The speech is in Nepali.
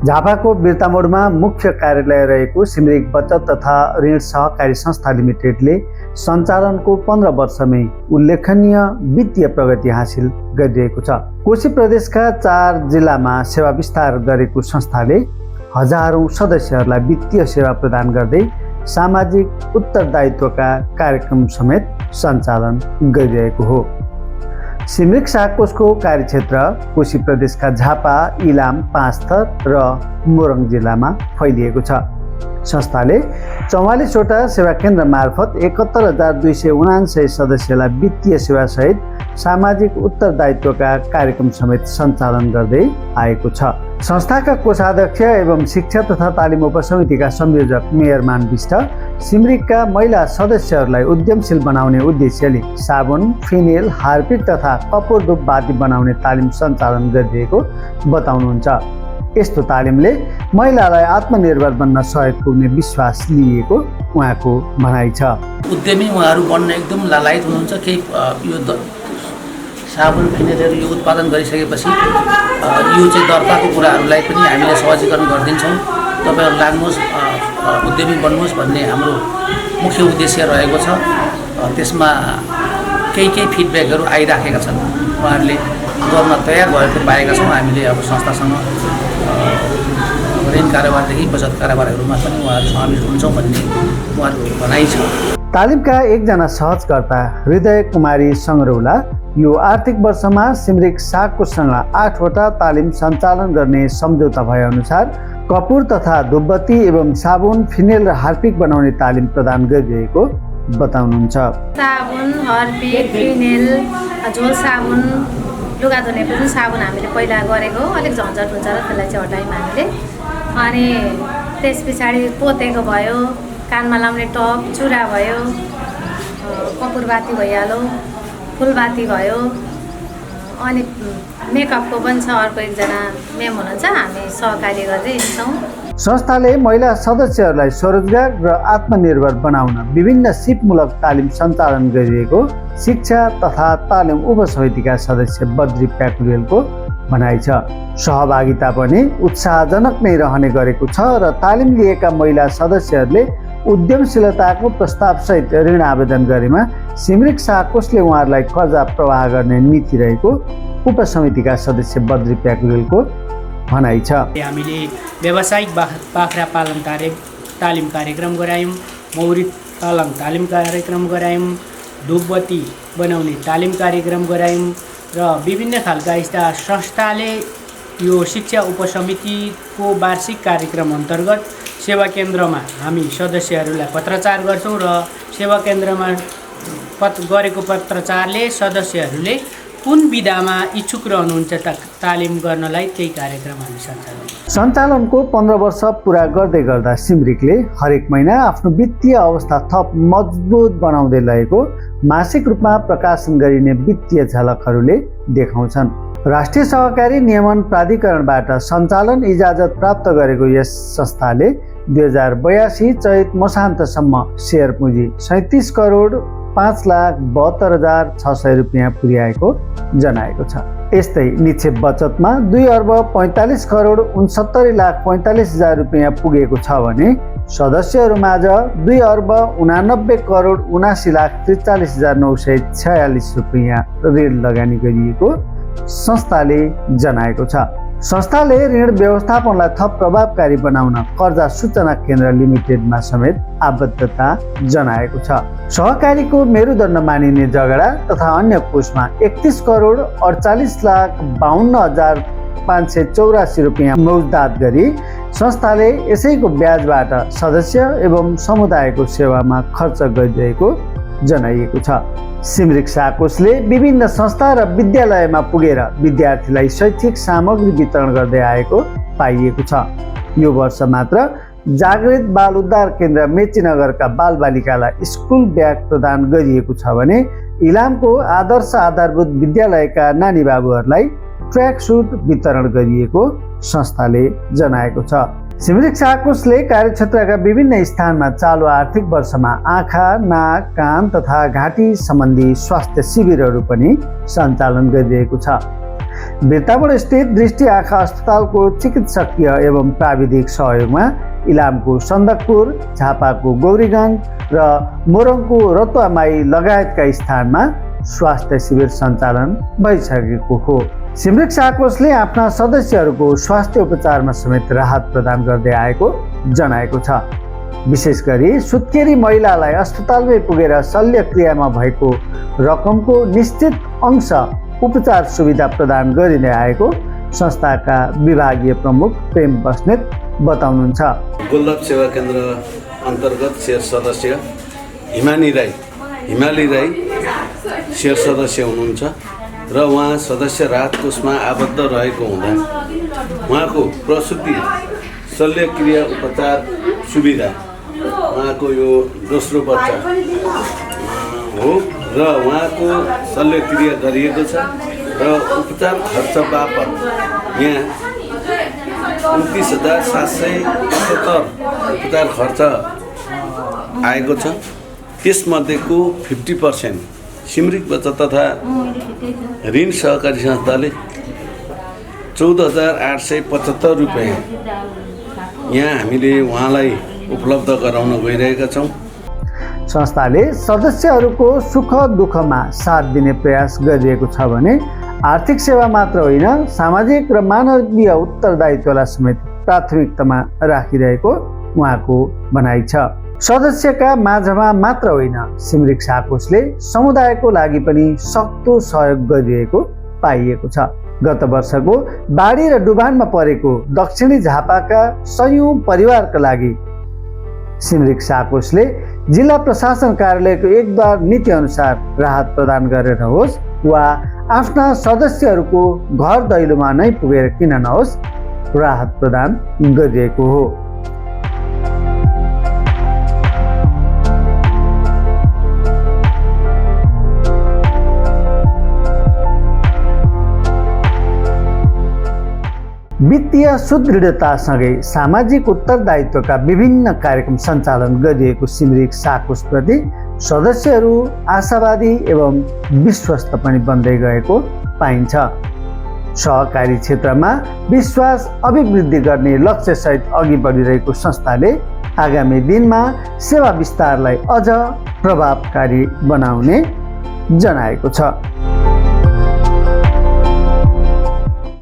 झापाको बिर्तामोडमा मुख्य कार्यालय रहेको सिमरिक बचत तथा ऋण सहकारी संस्था लिमिटेडले सञ्चालनको 15 वर्षमै उल्लेखनीय वित्तीय प्रगति हासिल गरिरहेको छ। कोशी प्रदेशका 4 जिल्लामा सेवा विस्तार गरेको संस्थाले हजारौं सदस्यहरूलाई वित्तीय सेवा प्रदान गर्दै सामाजिक उत्तरदायित्वका कार्यक्रम समेत सञ्चालन गरिरहेको हो। सिमरिक शाखकोषको कार्यक्षेत्र कोशी प्रदेशका झापा, इलाम, पाँचथर र मोरङ जिल्लामा फैलिएको छ। संस्थाले 44 वटा सेवा केन्द्र मार्फत 71,279 सदस्यलाई वित्तीय सेवा सहित सामाजिक उत्तरदायित्वका कार्यक्रम समेत सञ्चालन गर्दै आएको छ। संस्थाका कोषाध्यक्ष एवं शिक्षा तथा तालिम उपसमितिका संयोजक मेयरमान विष्ट सिमरिकका महिला सदस्यहरूलाई उद्यमशील बनाउने उद्देश्यले साबुन, फिनेल, हार्पिक तथा कपुर धुप बाती बनाउने तालिम सञ्चालन गरिरहेको बताउनुहुन्छ। यस्तो तालिमले महिलालाई आत्मनिर्भर बन्न सहयोग पुग्ने विश्वास लिएको उहाँको भनाइ छ। उद्यमी उहाँहरू बन्न एकदम लालायत हुनुहुन्छ। केही यो साबुन, फिनेलहरू यो उत्पादन गरिसकेपछि यो चाहिँ दर्ताको कुराहरूलाई पनि हामीले सहजीकरण गरिदिन्छौँ। तपाईँहरू लाग्नुहोस्, उद्यमी बन्नुहोस् भन्ने हाम्रो मुख्य उद्देश्य रहेको छ। त्यसमा केही फिडब्याकहरू आइराखेका छन्, उहाँहरूले गर्न तयार भएको पाएका छौँ। हामीले अब संस्थासँग ऋण कारोबारदेखि बचत कारोबारहरूमा पनि उहाँहरू सामेल हुन्छौँ भन्ने उहाँहरूको भनाइ छ। तालिमका एकजना सहजकर्ता हृदय कुमारी सङ्ग्रौला यो आर्थिक वर्षमा सिमरिक शाखकोषसँग 8 वटा तालिम सञ्चालन गर्ने सम्झौता भएअनुसार कपुर तथा धुपबत्ती एवं साबुन, फिनेल र हार्पिक बनाउने तालिम प्रदान गरिरहेको बताउनुहुन्छ। साबुन, हार्पिक, फिनेल, झोल साबुन, लुगा धुने पनि साबुन हामीले पहिला गरेको, अलिक झन्झट हुन्छ र त्यसलाई चाहिँ हटायौँ हामीले। अनि त्यस पछाडि पोतेको भयो, कानमा लाउने टप, चुरा भयो, कपुरबाती भइहाल्यो, फुलबाती भयो, अनि मेकअपको पनि छ। अर्को एकजना म्याम हुनुहुन्छ, हामी सहकारी गर्दै हिँड्छौँ। संस्थाले महिला सदस्यहरूलाई स्वरोजगार र आत्मनिर्भर बनाउन विभिन्न सिपमूलक तालिम सञ्चालन गरिरहेको शिक्षा तथा तालिम उपसमितिका सदस्य बद्री प्याकुरेलको भनाइ छ। सहभागिता पनि उत्साहजनक नै रहने गरेको छ र तालिम लिएका महिला सदस्यहरूले उद्यमशीलताको प्रस्तावसहित ऋण आवेदन गरेमा सिमरिक शाखकोषले उहाँहरूलाई कर्जा प्रवाह गर्ने नीति रहेको उपसमितिका सदस्य बद्री प्याकुरेलको भनाइ छ। हामीले व्यावसायिक बाख्रा पालन तालिम कार्यक्रम गरायौँ, मौरी पालन तालिम कार्यक्रम गरायौँ, धुपबत्ती बनाउने तालिम कार्यक्रम गरायौँ र विभिन्न खालका यस्ता संस्थाले यो शिक्षा उपसमितिको वार्षिक कार्यक्रम अन्तर्गत सेवा केन्द्रमा हामी सदस्यहरूलाई पत्रचार गर्छौँ र सेवा केन्द्रमा गरेको पत्रचारले सदस्यहरूले कुन विधामा इच्छुक रहनुहुन्छ तालिम गर्नलाई त्यही कार्यक्रम हामी सञ्चालनको 15 वर्ष पुरा गर्दै गर्दा सिमरिकले हरेक महिना आफ्नो वित्तीय अवस्था थप मजबुत बनाउँदै लगेको मासिक रूपमा प्रकाशन गरिने वित्तीय झलकहरूले देखाउँछन्। राष्ट्रिय सहकारी नियमन प्राधिकरणबाट सञ्चालन इजाजत प्राप्त गरेको यस संस्थाले 2082 चैत मसान्तसम्म सेयर पुँजी 37 करोड 5,72,600 रुपियाँ पुर्याएको जनाएको छ। यस्तै निक्षेप बचतमा 2 अर्ब 45 करोड 69,45,000 रुपियाँ पुगेको छ भने सदस्यहरूमाझ 2 अर्ब 89 करोड 79,43,946 रुपियाँ ऋण लगानी गरिएको संस्थाले जनाएको छ। संस्थाले ऋण व्यवस्थापनलाई थप प्रभावकारी बनाउन कर्जा सूचना केन्द्र लिमिटेडमा समेत आबद्धता जनाएको छ। सहकारीको मेरुदण्ड मानिने जगडा तथा अन्य कोषमा 31 करोड 48,52,584 रुपियाँ मौजदात गरी संस्थाले यसैको ब्याजबाट सदस्य एवं समुदायको सेवामा खर्च गरिरहेको जनाइएको छ। सिमरिक शाखकोषले विभिन्न संस्था र विद्यालयमा पुगेर विद्यार्थीलाई शैक्षिक सामग्री वितरण गर्दै आएको पाइएको छ। यो वर्ष मात्र जागृत बाल उद्धार केन्द्र मेचीनगरका बालबालिकालाई स्कुल ब्याग प्रदान गरिएको छ भने इलामको आदर्श आधारभूत विद्यालयका नानी बाबुहरूलाई ट्र्याक सुट वितरण गरिएको संस्थाले जनाएको छ। सिमरिक शाखकोषले कार्यक्षेत्रका विभिन्न स्थानमा चालु आर्थिक वर्षमा आँखा, नाक, कान तथा घाँटी सम्बन्धी स्वास्थ्य शिविरहरू पनि सञ्चालन गरिरहेको छ। बिर्तामोड स्थित दृष्टि आँखा अस्पतालको चिकित्सकीय एवं प्राविधिक सहयोगमा इलामको सन्दकपुर, झापाको गौरीगञ्ज र मोरङको रतुवामाई लगायतका स्थानमा स्वास्थ्य शिविर सञ्चालन भइसकेको हो। सिमरिक साकोसले आफ्ना सदस्यहरूको स्वास्थ्य उपचारमा समेत राहत प्रदान गर्दै आएको जनाएको छ। विशेष गरी सुत्केरी महिलालाई अस्पतालमै पुगेर शल्यक्रियामा भएको रकमको निश्चित अंश उपचार सुविधा प्रदान गरिँदै आएको संस्थाका विभागीय प्रमुख प्रेम बस्नेत बताउनुहुन्छ। गोलदाब सेवा केन्द्र अन्तर्गत शेर सदस्य हिमाली राई शेर सदस्य हुनुहुन्छ र उहाँ सदस्य राहत कोषमा आबद्ध रहेको हुँदा उहाँको प्रसुति शल्यक्रिया उपचार सुविधा उहाँको यो दोस्रो बच्चा हो र उहाँको शल्यक्रिया गरिएको छ र उपचार खर्च बापत यहाँ 29,775 उपचार खर्च आएको छ। त्यसमध्येको 50% सिमरिक बचत तथा ऋण सहकारी संस्थाले 14,875 रुपियाँ यहाँ हामीले उहाँलाई उपलब्ध गराउन गइरहेका छौँ। संस्थाले सदस्यहरूको सुख दुःखमा साथ दिने प्रयास गरिएको छ भने आर्थिक सेवा मात्र होइन, सामाजिक र मानवीय उत्तरदायित्वलाई समेत प्राथमिकतामा राखिरहेको उहाँको भनाइ छ। सदस्यका माझमा मात्र होइन, सिमरिक साकोसले समुदायको लागि पनि सक्दो सहयोग गरिरहेको पाइएको छ। गत वर्षको बाढी र डुबानमा परेको दक्षिणी झापाका सयौं परिवारका लागि सिमरिक साकोसले जिल्ला प्रशासन कार्यालयको एकद्वार नीति अनुसार राहत प्रदान गरेर होस् वा आफ्ना सदस्यहरूको घर दैलोमा नै पुगेर किन नहोस्, राहत प्रदान गरिएको हो। वित्तीय सुदृढतासँगै सामाजिक उत्तरदायित्वका विभिन्न कार्यक्रम सञ्चालन गरिएको सिमरिक साकोसप्रति सदस्यहरू आशावादी एवं विश्वस्त पनि बन्दै गएको पाइन्छ। सहकारी क्षेत्रमा विश्वास अभिवृद्धि गर्ने लक्ष्यसहित अघि बढिरहेको संस्थाले आगामी दिनमा सेवा विस्तारलाई अझ प्रभावकारी बनाउने जनाएको छ।